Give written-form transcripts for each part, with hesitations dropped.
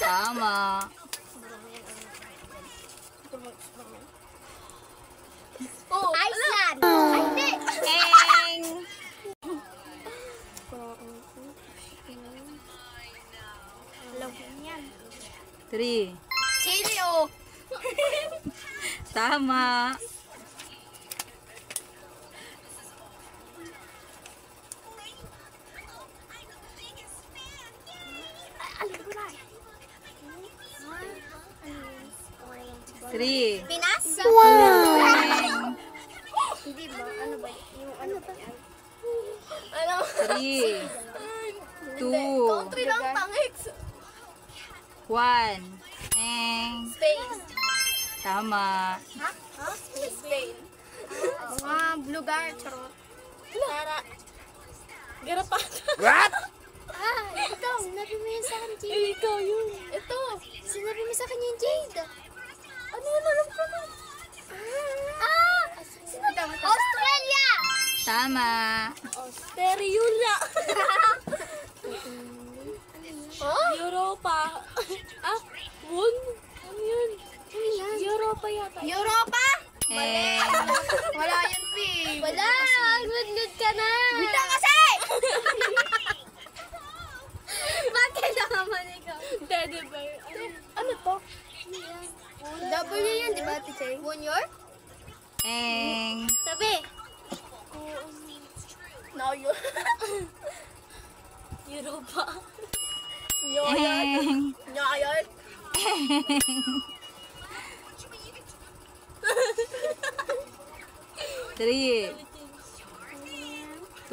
Tama. Oh, Iceland! Ay, hindi! Eng! Alam ko yan. 3. Chile, oh! Tama. Alam ko na. 3. Pinas? Eng! Hindi ba? Ano ba? Yung ano ba yan? Ano? 3. 2. Country lang, tangix. 1. Eng! Spain. Tama. Ha? Ha? Spain. Mga lugar, charot. Tara. Garapata. What? Ah, ito. Sinabi mo yun sa akin, Jade. Ikaw yun. Ito. Sinabi mo sa akin yung Jade. Ano yun? Alam ko na. Sinabi mo. Australia! Tama. Australia. Oh? Europa. Won? Ano yun? Europa yata. Europa? Eng! Wala yun, P. Wala. Good ka na. Bita kasi! Bakit naman ikaw? Daddy ba? Ano to? W yan, di ba, teacher? Junior? Eng! Tabi. No, yun. Europa. Eng! Nyayon. Three, 2,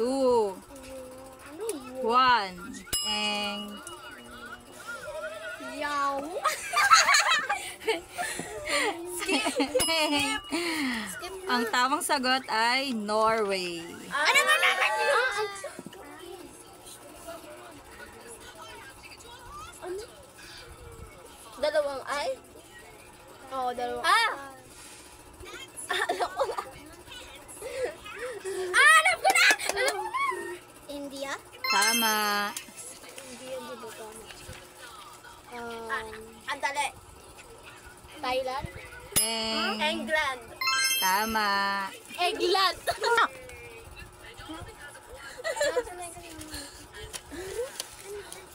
1. Eng! Yaw. Ang tamang sagot ay Norway. Ano ba naman yun? Dalawang ay? Oo, dalawang. Alam ko na. Alam ko na! Alam ko na! India? Tama. India, di ba tama? Andali. Thailand? Eng! England. Tama. England.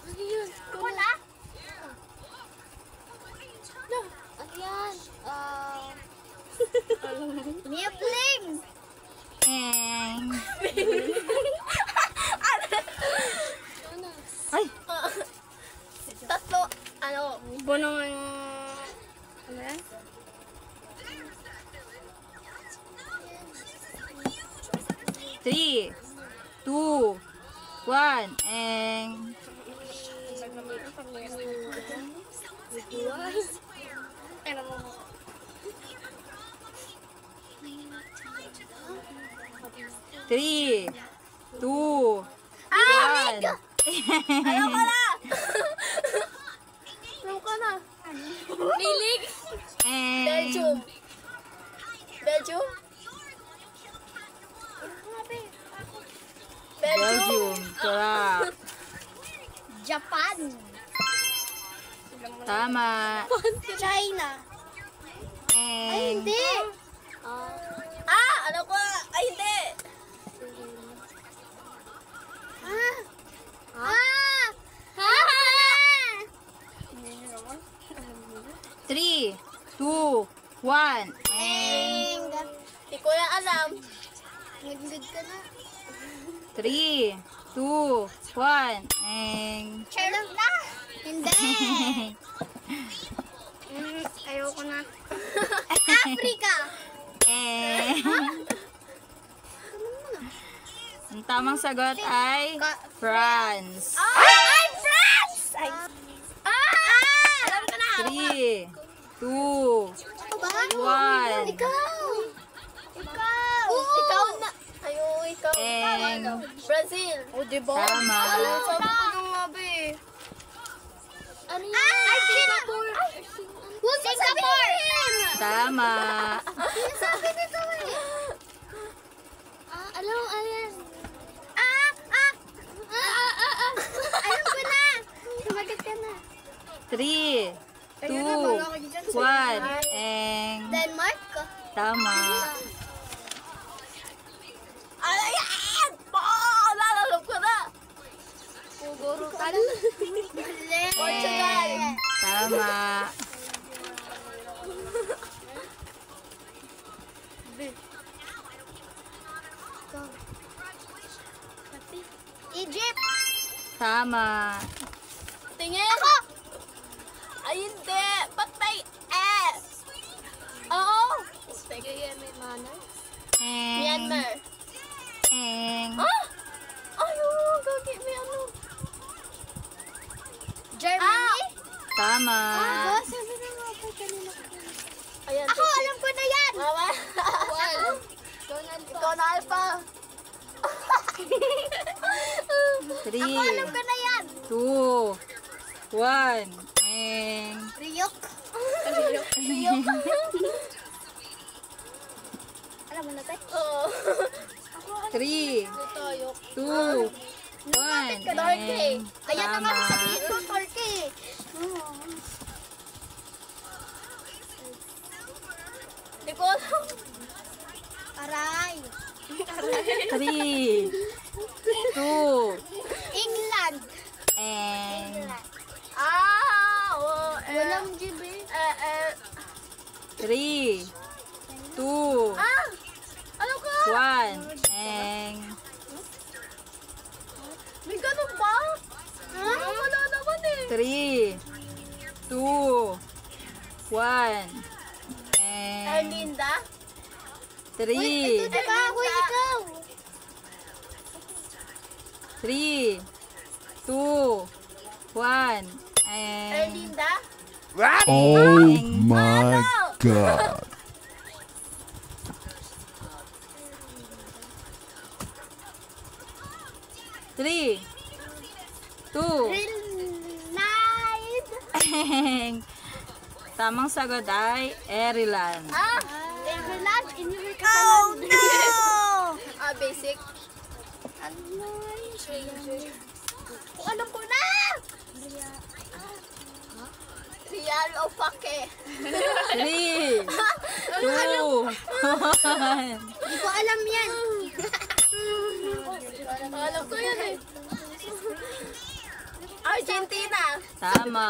Ano yun? Wala? No. Ano yan? Miupling. Eng! Ay! Tatlo. Ano? Bono ano yan? 3, 2, 1. Eng! Ano mo? 3, 2, 1. Alam ko na! Alam ko na. Lilig. Eng! Belgium. Belgium? Belgium. Correct. Japan. Tama. China. Eng! Hindi. Alam ko. Ay, hindi. Three, 2, 1. Eng! Hindi ko na alam. Nagagad ka na. 3, 2, 1. Eng! Alam na. Hindi. Ayoko na. Africa. Eng! Ang tamang sagot ay France. Ay, France! Alam ko na. 3, 2, 1. Ikaw. Ikaw na. Ayo, ikaw. Eng! Brazil. O, diba? Tama. Sabi ko nung ngabi. Ano yan? Ay, Singapore. Huwag Singapore. Tama. Sabi nito eh. Alam, ayan. Alam ko na. Sumagot ka na. 3, 2, 1. Eng. Denmark? Tama. Ano yan? Nalalog ko na. Pugurutan. Portugal. Tama. Egypt. Tama. Tingin. Ako. Ay, hindi. Ba't may S? Oo. Sige, yan may manners. Eng. Myanmar. Eng. Ah! Ayaw, gagi. May ano. Germany? Tama. Sabi na nga po kanina. Ayan, ako, alam ko na yan. Mama. Ikaw na alpha. 3, Ako, alam ko na yan. 2, 1. Eng. Ryuk. Alam mo na tayo? Oo. 3, 2, 1. Turkey. Eng. Kaya naman Tama. sabihin ko, Turkey. Hindi ko alam. Aray. 3, 2, England. Eng. Walang GB. 3, 2, Ano ko? 1. Eng. May ganun ba? Wala naman eh. 3, 2, 1. Eng. Erlinda? 3, Diba ako ikaw? 3, 2, 1. Eng. Erlinda? Oh my god. 3, 2, Greenland? Eng. Tamang sagot ay Erilan. England? Oh no! Basic. Ano? Alam ko na! Real o pake? 3, 2, 1. Hindi ko alam yan. Alam ko yan eh. Argentina. Tama.